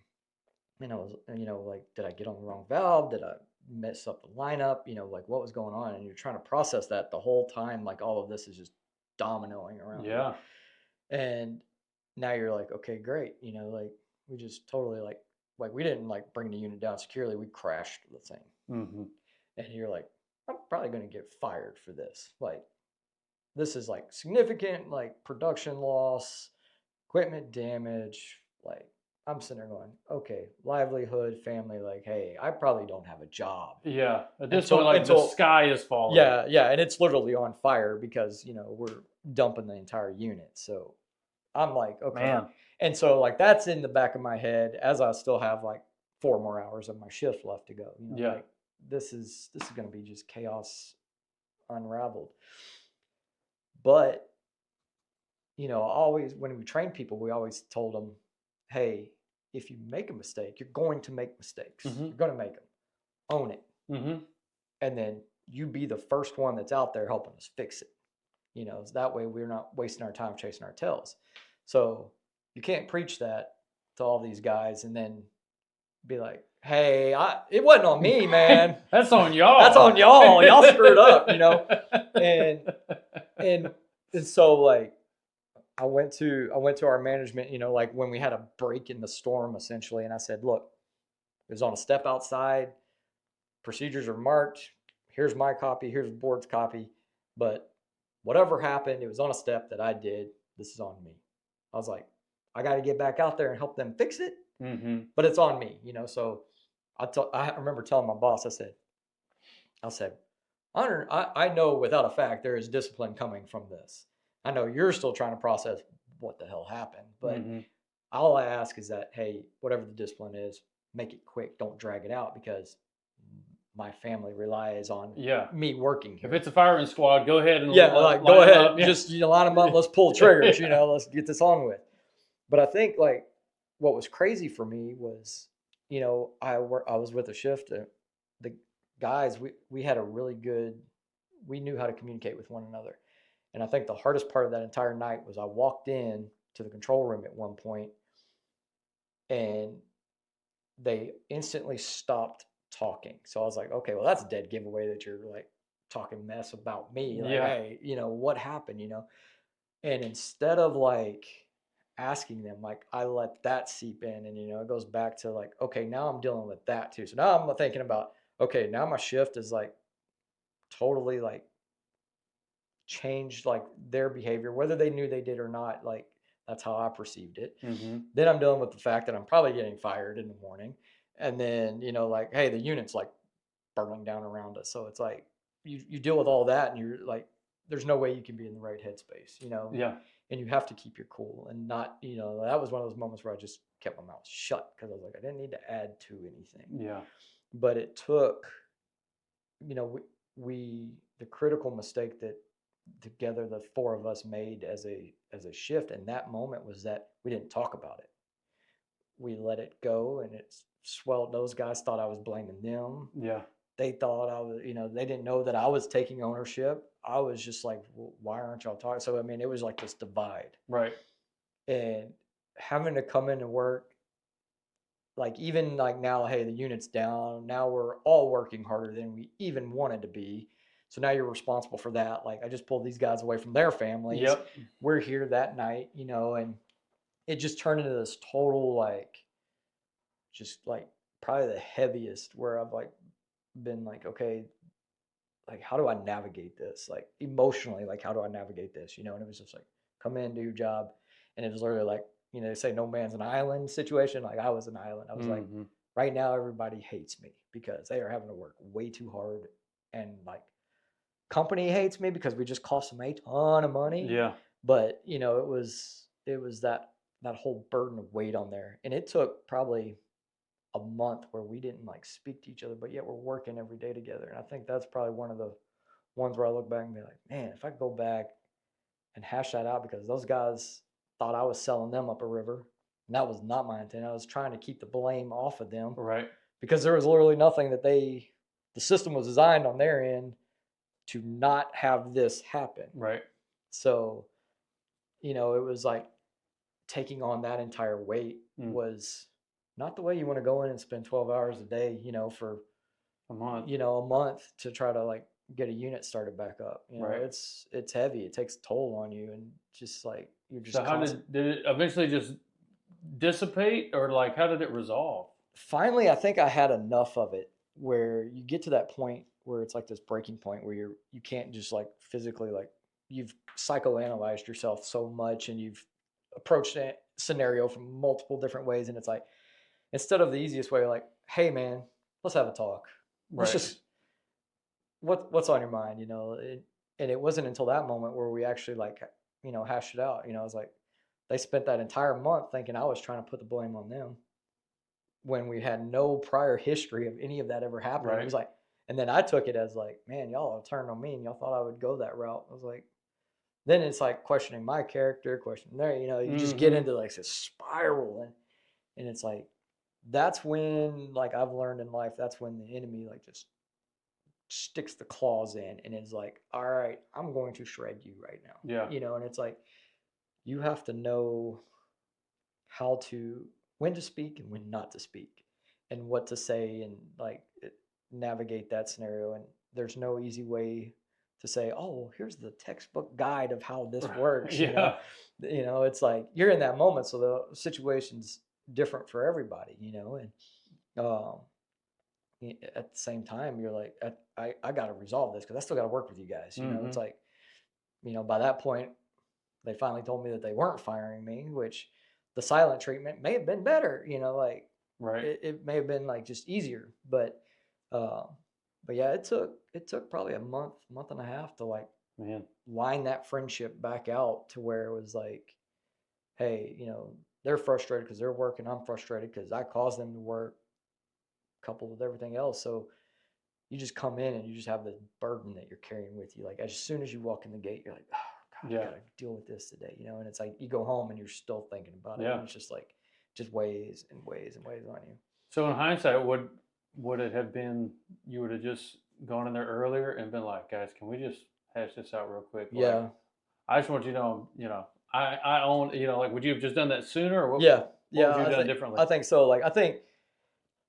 And I was, you know, like, did I get on the wrong valve? Did I mess up the lineup? You know, like, what was going on? And you're trying to process that the whole time, like, all of this is just dominoing around you. Yeah. And now you're like, okay, great. You know, like, we just totally, like we didn't, like, bring the unit down securely. We crashed the thing. Mm-hmm. And you're like, I'm probably going to get fired for this. Like, this is, like, significant, like, production loss, equipment damage. Like, I'm sitting there going, okay, livelihood, family, like, hey, I probably don't have a job. Yeah. At this point, like, the sky is falling. Yeah, and it's literally on fire because, you know, we're dumping the entire unit. So I'm like, okay. Man. And so, like, that's in the back of my head as I still have, like, 4 more hours of my shift left to go. You know, Yeah. like, this is going to be just chaos unraveled. But, you know, always when we train people, we always told them, hey, if you make a mistake, you're going to make mistakes. Mm-hmm. You're going to make them. Own it. Mm-hmm. And then you be the first one that's out there helping us fix it. You know, so that way we're not wasting our time chasing our tails. So you can't preach that to all these guys and then be like, hey, it wasn't on me, man. That's on y'all. That's on y'all. Y'all screwed up, you know? And so, like, I went to our management, you know, like, when we had a break in the storm, essentially, and I said, look, it was on a step outside. Procedures are marked. Here's my copy. Here's the board's copy. But whatever happened, it was on a step that I did. This is on me. I was like, I got to get back out there and help them fix it. Mm-hmm. But it's on me, you know. So I remember telling my boss, I said, I know without a fact there is discipline coming from this. I know you're still trying to process what the hell happened, but all I ask is that, hey, whatever the discipline is, make it quick. Don't drag it out, because my family relies on me working here. If it's a firing squad, go ahead and go ahead. Just, you know, line them up. Let's pull triggers. You know, let's get this on with. But I think, like, what was crazy for me was, you know, I was with a shift. The guys, we had a really good. We knew how to communicate with one another. And I think the hardest part of that entire night was I walked in to the control room at one point, and they instantly stopped talking. So I was like, okay, well, that's a dead giveaway that you're, like, talking mess about me. Like, hey, you know, what happened, you know? And instead of, like, asking them, like, I let that seep in, and, you know, it goes back to, like, okay, now I'm dealing with that too. So now I'm thinking about, okay, now my shift is, like, totally, like, changed, like, their behavior, whether they knew they did or not. Like, that's how I perceived it. Then I'm dealing with the fact that I'm probably getting fired in the morning. And then, you know, like, hey, the unit's, like, burning down around us. So it's like, you deal with all that, and you're like, there's no way you can be in the right headspace, you know? Yeah. And you have to keep your cool and not, you know, that was one of those moments where I just kept my mouth shut, because I was like, I didn't need to add to anything. Yeah. But it took, you know, the critical mistake that together the 4 of us made as a shift in that moment was that we didn't talk about it. We let it go, and it swelled. Those guys thought I was blaming them. Yeah. They thought I was, you know, they didn't know that I was taking ownership. I was just like, well, why aren't y'all talking? So, I mean, it was like this divide. Right. And having to come into work, like, even like now, hey, the unit's down. Now we're all working harder than we even wanted to be. So now you're responsible for that. Like, I just pulled these guys away from their families. Yep. We're here that night, you know, and it just turned into this total, like, just, like, probably the heaviest, where I've, like, been like, okay, like, how do I navigate this? Like, emotionally, like, how do I navigate this? You know, and it was just like, come in, do your job. And it was literally like, you know, they say no man's an island situation. Like, I was an island. I was like, right now, everybody hates me because they are having to work way too hard. And, like, company hates me because we just cost them a ton of money. Yeah. But, you know, it was that whole burden of weight on there. And it took probably a month where we didn't, like, speak to each other, but yet we're working every day together. And I think that's probably one of ones where I look back and be like, man, if I could go back and hash that out, because those guys thought I was selling them up a river. And that was not my intent. I was trying to keep the blame off of them. Right. Because there was literally nothing that the system was designed on their end to not have this happen. Right. So, it was like taking on that entire weight was not the way you want to go in and spend 12 hours a day, for a month, a month to try to like get a unit started back up. Right. It's heavy. It takes a toll on you, and just like you're just. So how did it eventually just dissipate, or like how did it resolve? Finally, I think I had enough of it where you get to that point where it's like this breaking point where you can't just like physically, like, you've psychoanalyzed yourself so much and you've approached that scenario from multiple different ways, and it's like, instead of the easiest way, like, hey man, let's have a talk. Let's just what's on your mind, and it wasn't until that moment where we actually like, hashed it out. I was like, they spent that entire month thinking I was trying to put the blame on them when we had no prior history of any of that ever happening. Right. It was like, and then I took it as like, man, y'all turned on me and y'all thought I would go that route. I was like, then it's like questioning my character, questioning there, you just get into like this spiral, and it's like, that's when, like, I've learned in life, that's when the enemy like just sticks the claws in and is like, all right, I'm going to shred you right now. Yeah. And it's like, you have to know when to speak and when not to speak, and what to say, and like navigate that scenario. And there's no easy way to say, oh, here's the textbook guide of how this works. Yeah. It's like you're in that moment, so the situation's different for everybody, and at the same time, you're like, I got to resolve this because I still got to work with you guys. It's like, by that point, they finally told me that they weren't firing me, which the silent treatment may have been better, like, Right. It may have been like just easier, but yeah, it took probably a month and a half to like line that friendship back out to where it was like, hey, they're frustrated because they're working. I'm frustrated because I caused them to work, coupled with everything else. So you just come in and you just have this burden that you're carrying with you. Like, as soon as you walk in the gate, you're like, oh God, I gotta deal with this today, and it's like you go home and you're still thinking about it. And it's just like, just weighs and weighs and weighs on you. So in hindsight, would it have been, you would have just gone in there earlier and been like, guys, can we just hash this out real quick? Like, Yeah. I just want you to know, I own, like, would you have just done that sooner, or what? Yeah. What would you have done differently? I think so. Like, I think,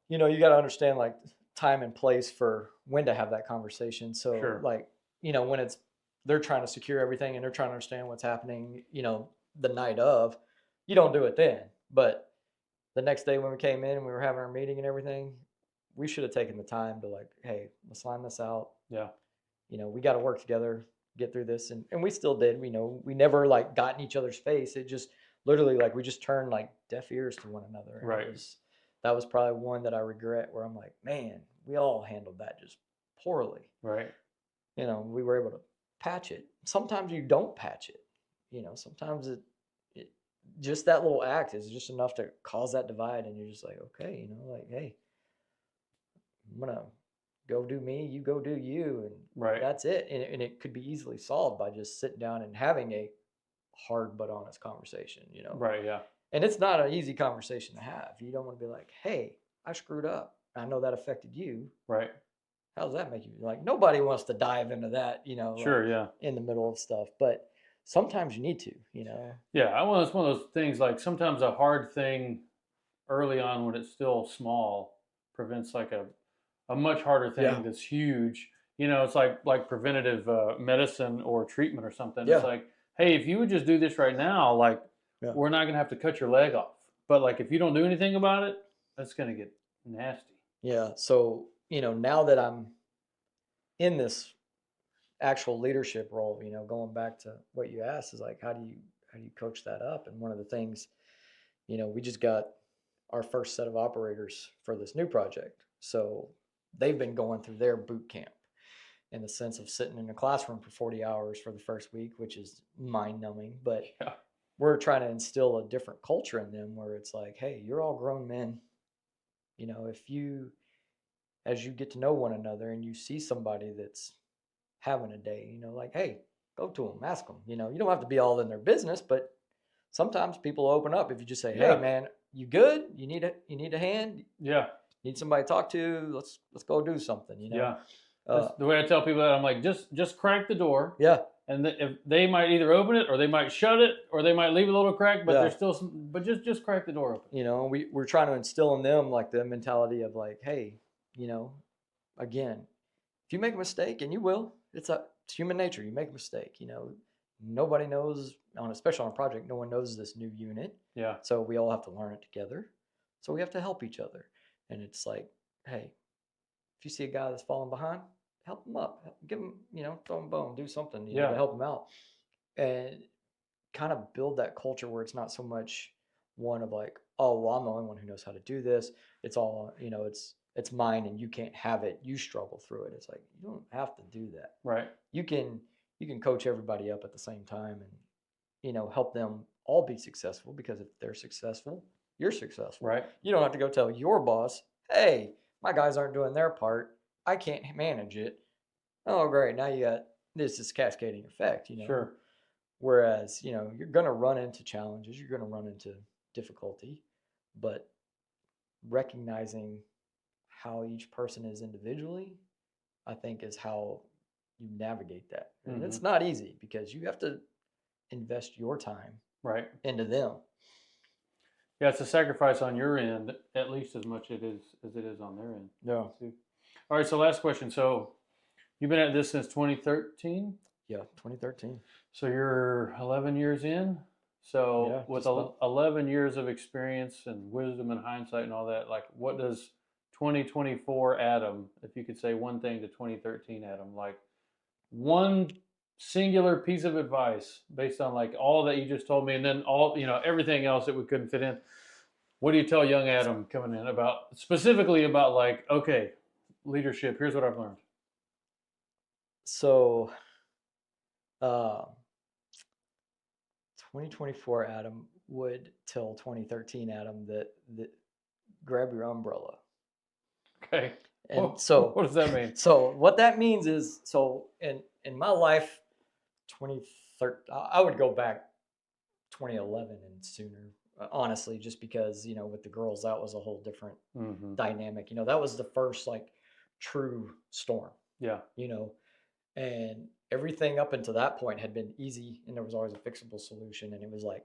you got to understand like time and place for when to have that conversation. So Sure. like, when they're trying to secure everything and they're trying to understand what's happening, the night of, you don't do it then. But the next day when we came in and we were having our meeting and everything, we should have taken the time to like, hey, let's line this out. Yeah. We got to work together, get through this. And we still did. We never like got in each other's face. It just literally like, we just turned like deaf ears to one another. And right. That was probably one that I regret, where I'm like, man, we all handled that just poorly. Right. We were able to patch it. Sometimes you don't patch it. Sometimes it just that little act is just enough to cause that divide, and you're just like, okay, like, hey, I'm gonna go do me, you go do you, and right. that's it. And it could be easily solved by just sitting down and having a hard but honest conversation. Right. Yeah. And it's not an easy conversation to have. You don't want to be like, hey, I screwed up. I know that affected you. Right. How does that make you? Like, nobody wants to dive into that, Sure, like, yeah. in the middle of stuff. But sometimes you need to, Yeah, it's one of those things, like, sometimes a hard thing early on when it's still small prevents like a much harder thing that's huge. It's like preventative medicine or treatment or something. It's like, hey, if you would just do this right now, like, we're not going to have to cut your leg off. But like, if you don't do anything about it, that's going to get nasty. Yeah. So, now that I'm in this actual leadership role, going back to what you asked, is like, how do you coach that up? And one of the things, we just got our first set of operators for this new project. So they've been going through their boot camp, in the sense of sitting in a classroom for 40 hours for the first week, which is mind numbing. But we're trying to instill a different culture in them, where it's like, hey, you're all grown men. If as you get to know one another and you see somebody that's having a day, like, hey, go to them, ask them, you don't have to be all in their business, but sometimes people open up if you just say, hey Yeah. man, you good? You need a hand? Yeah. Need somebody to talk to? Let's go do something, Yeah. That's the way I tell people that. I'm like, just crack the door. Yeah. And if they might either open it or they might shut it or they might leave a little crack, but Yeah. there's still some. But just crack the door open. We're trying to instill in them like the mentality of like, hey, again, if you make a mistake, and you will, it's human nature. You make a mistake. Nobody knows especially on a project. No one knows this new unit. Yeah. So we all have to learn it together. So we have to help each other. And it's like, hey, if you see a guy that's falling behind, help him up. Give him, throw him a bone, do something, to help him out, and kind of build that culture where it's not so much one of like, oh, well, I'm the only one who knows how to do this. It's all, it's mine, and you can't have it. You struggle through it. It's like, you don't have to do that. Right. You can coach everybody up at the same time, and help them all be successful, because if they're successful, you're successful. Right. You don't have to go tell your boss, hey, my guys aren't doing their part. I can't manage it. Oh, great. Now you got this cascading effect, Sure. Whereas, you're going to run into challenges, you're going to run into difficulty, but recognizing how each person is individually, I think, is how you navigate that. And it's not easy, because you have to invest your time right into them. Yeah, it's a sacrifice on your end, at least as much as it is on their end. Yeah. Too. All right, so last question. So you've been at this since 2013? Yeah, 2013. So you're 11 years in? So Yeah, with just about. 11 years of experience and wisdom and hindsight and all that, like, what does 2024 Adam, if you could say one thing to 2013 Adam, like one singular piece of advice based on like all that you just told me, and then all, everything else that we couldn't fit in, what do you tell young Adam coming in about, specifically about like, okay, leadership, here's what I've learned? So 2024 Adam would tell 2013 Adam that grab your umbrella. Okay. And what does that mean? So what that means is, in my life, 2013, I would go back 2011 and sooner, honestly, just because, with the girls, that was a whole different dynamic. That was the first like true storm. Yeah. And everything up until that point had been easy, and there was always a fixable solution, and it was like,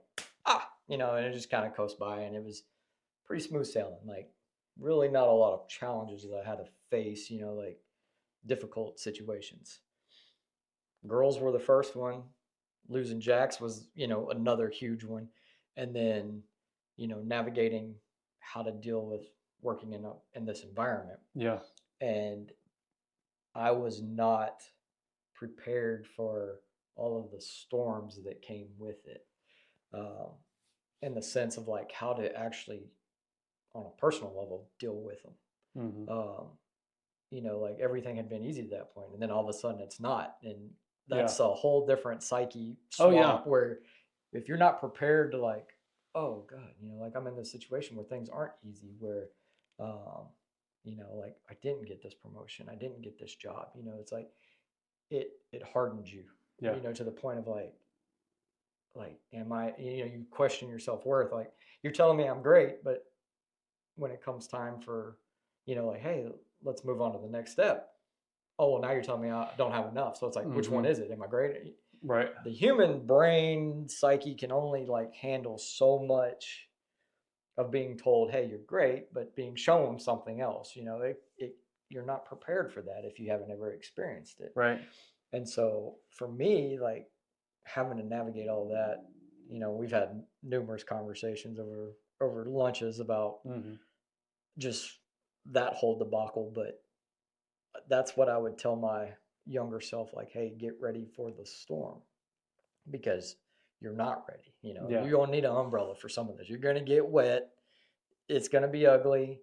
and it just kind of coast by, and it was pretty smooth sailing. Like, really not a lot of challenges that I had to face, like difficult situations. Girls were the first one. Losing Jax was, another huge one. And then, navigating how to deal with working in this environment. Yeah. And I was not prepared for all of the storms that came with it, in the sense of like how to actually, on a personal level, deal with them. Like everything had been easy at that point, and then all of a sudden it's not, and that's a whole different psyche swap. Where if you're not prepared to like, oh God, like I'm in this situation where things aren't easy, where like I didn't get this promotion, I didn't get this job, it's like it hardened you, to the point of like am I, you question your self-worth. Like, you're telling me I'm great, but when it comes time for, like, hey, let's move on to the next step. Oh, well, now you're telling me I don't have enough. So it's like, which one is it? Am I great? Right. The human brain psyche can only like handle so much of being told, hey, you're great, but being shown something else. You're not prepared for that if you haven't ever experienced it. Right. And so for me, like, having to navigate all that, we've had numerous conversations over lunches about just that whole debacle. But that's what I would tell my younger self, like, hey, get ready for the storm, because you're not ready. You're going to need an umbrella for some of this. You're going to get wet. It's going to be ugly.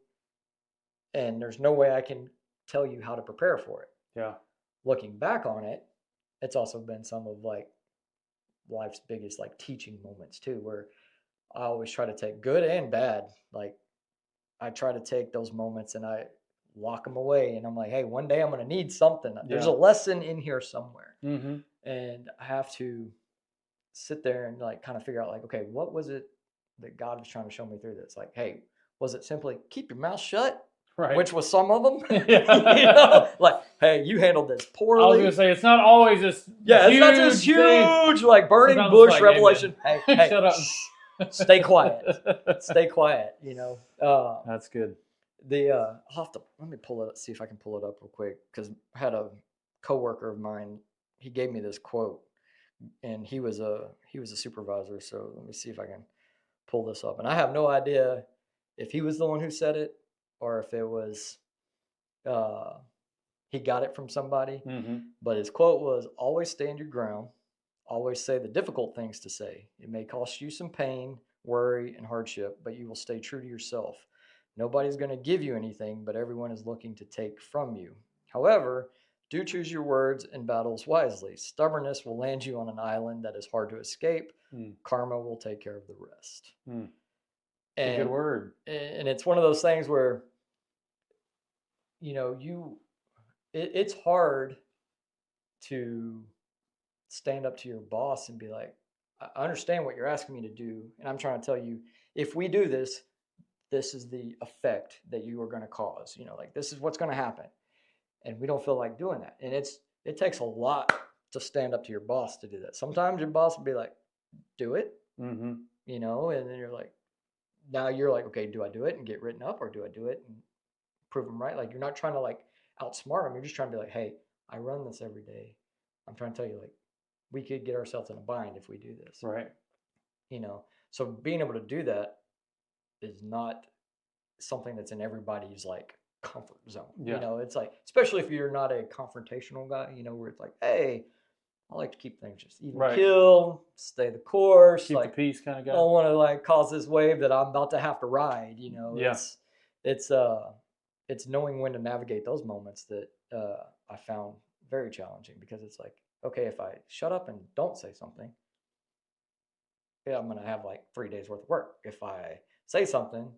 And there's no way I can tell you how to prepare for it. Yeah. Looking back on it, it's also been some of like life's biggest like teaching moments too, where I always try to take good and bad. Like, I try to take those moments and I lock them away. And I'm like, hey, one day I'm going to need something. There's Yeah. a lesson in here somewhere. Mm-hmm. And I have to sit there and like kind of figure out like, okay, what was it that God was trying to show me through this? Like, hey, was it simply keep your mouth shut? Right. Which was some of them. Yeah. Like, hey, you handled this poorly. I was gonna say it's not always this. It's not this huge like burning Sometimes bush like, revelation. Hey, shut up. Stay quiet. Stay quiet. That's good. I'll have to let me pull it. See if I can pull it up real quick because I had a coworker of mine. He gave me this quote, and he was a supervisor. So let me see if I can pull this up. And I have no idea if he was the one who said it or if it was he got it from somebody. Mm-hmm. But his quote was, "Always stand your ground. Always say the difficult things to say. It may cost you some pain, worry, and hardship, but you will stay true to yourself. Nobody's going to give you anything, but everyone is looking to take from you. However, do choose your words and battles wisely. Stubbornness will land you on an island that is hard to escape. Karma will take care of the rest." And, a good word. And it's one of those things where, it's hard to stand up to your boss and be like, I understand what you're asking me to do. And I'm trying to tell you, if we do this, this is the effect that you are going to cause. Like this is what's going to happen. And we don't feel like doing that. And it takes a lot to stand up to your boss to do that. Sometimes your boss will be like, do it, mm-hmm. And then you're like, now you're like, okay, do I do it and get written up, or do I do it and prove them right? Like, you're not trying to like outsmart them. You're just trying to be like, hey, I run this every day. I'm trying to tell you, like, we could get ourselves in a bind if we do this. Right. So being able to do that is not something that's in everybody's like comfort zone. Yeah. It's like, especially if you're not a confrontational guy, where it's like, hey, I like to keep things just even keel, stay the course, keep like the peace kind of guy. I don't want to like cause this wave that I'm about to have to ride. Yeah. It's knowing when to navigate those moments that I found very challenging, because it's like, okay, if I shut up and don't say something, I'm gonna have like 3 days worth of work. If I say something,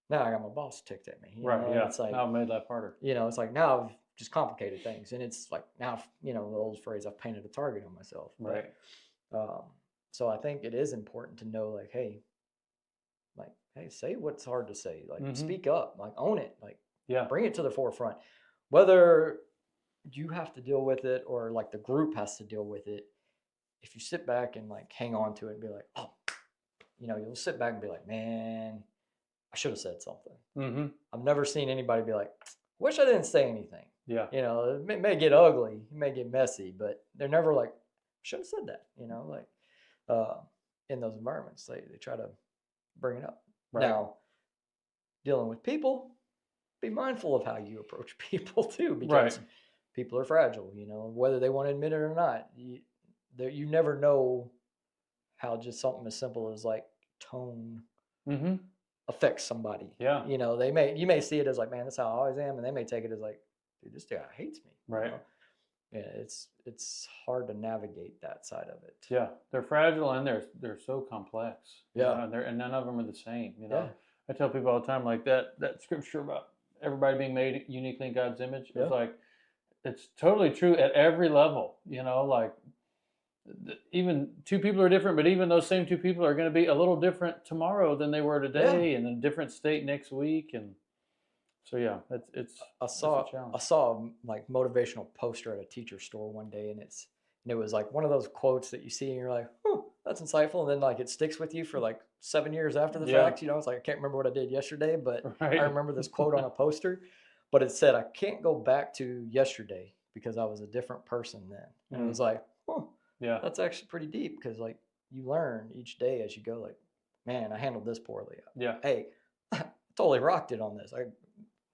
now I got my boss ticked at me. Right. Yeah. It's like, now I've made life harder. It's like now I've just complicated things, and it's like now, the old phrase, I've painted a target on myself. Right. So I think it is important to know, like, hey, say what's hard to say, like, mm-hmm. speak up, like, own it, like, yeah, bring it to the forefront, whether you have to deal with it or like the group has to deal with it. If you sit back and like hang on to it and be like, oh, you'll sit back and be like, man, I should have said something. Mm-hmm. I've never seen anybody be like, wish I didn't say anything. Yeah. It may get ugly, it may get messy, but they're never like, should have said that. In those environments, they try to bring it up. Right. Now, dealing with people, be mindful of how you approach people too, because right. people are fragile, whether they want to admit it or not. You never know how just something as simple as like tone mm-hmm. affects somebody. Yeah. You may see it as like, man, that's how I always am. And they may take it as like, dude, this guy hates me. Right. Yeah. It's hard to navigate that side of it. Yeah. They're fragile and they're so complex. Yeah. And none of them are the same. Yeah. I tell people all the time, like that scripture about everybody being made uniquely in God's image. Yeah. It's like, it's totally true at every level, like even two people are different, but even those same two people are going to be a little different tomorrow than they were today, and in a different state next week. And so, yeah, I saw like motivational poster at a teacher store one day, and it was like one of those quotes that you see and you're like, oh, that's insightful. And then like it sticks with you for like 7 years after the fact, it's like, I can't remember what I did yesterday, but right. I remember this quote on a poster, but it said, I can't go back to yesterday because I was a different person then. And it was like, oh, yeah, that's actually pretty deep, because like you learn each day as you go, like, man, I handled this poorly. Yeah. Hey, I totally rocked it on this. I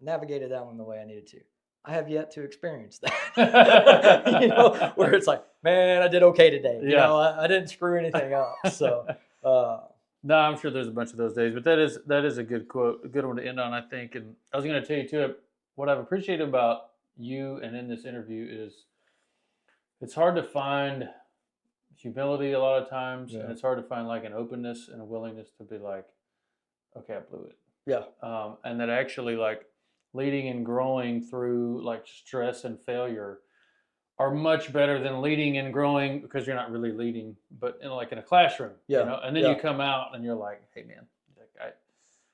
navigated that one the way I needed to. I have yet to experience that, where it's like, man, I did okay today. I didn't screw anything up. So, no, I'm sure there's a bunch of those days, but that is a good quote, a good one to end on, I think. And I was going to tell you too, what I've appreciated about you and in this interview is it's hard to find humility a lot of times, and it's hard to find like an openness and a willingness to be like, okay, I blew it. Yeah. And that actually, like, leading and growing through like stress and failure are much better than leading and growing because you're not really leading, but in like in a classroom, Yeah. you know, and then Yeah. you come out and you're like, hey man,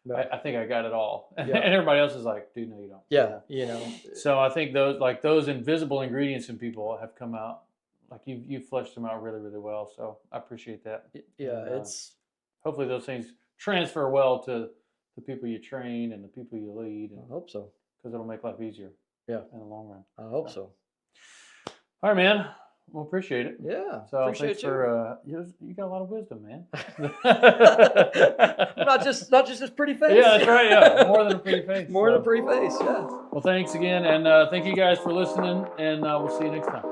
Yeah. I think I got it all. Yeah. And everybody else is like, dude, no, you don't. Yeah. You know, So I think those invisible ingredients in people have come out, like you've fleshed them out really, really well. So I appreciate that. yeah, And, it's, hopefully those things transfer well to the people you train and the people you lead, I hope so. because it'll make life easier. Yeah. In the long run. I hope so. All right, man. Well, appreciate it. Yeah. So Appreciate thanks you. for you got a lot of wisdom, man. not just this pretty face. Yeah, that's right. Yeah, more than a pretty face. More than a pretty face. Yeah. Well, thanks again, and thank you guys for listening, and we'll see you next time.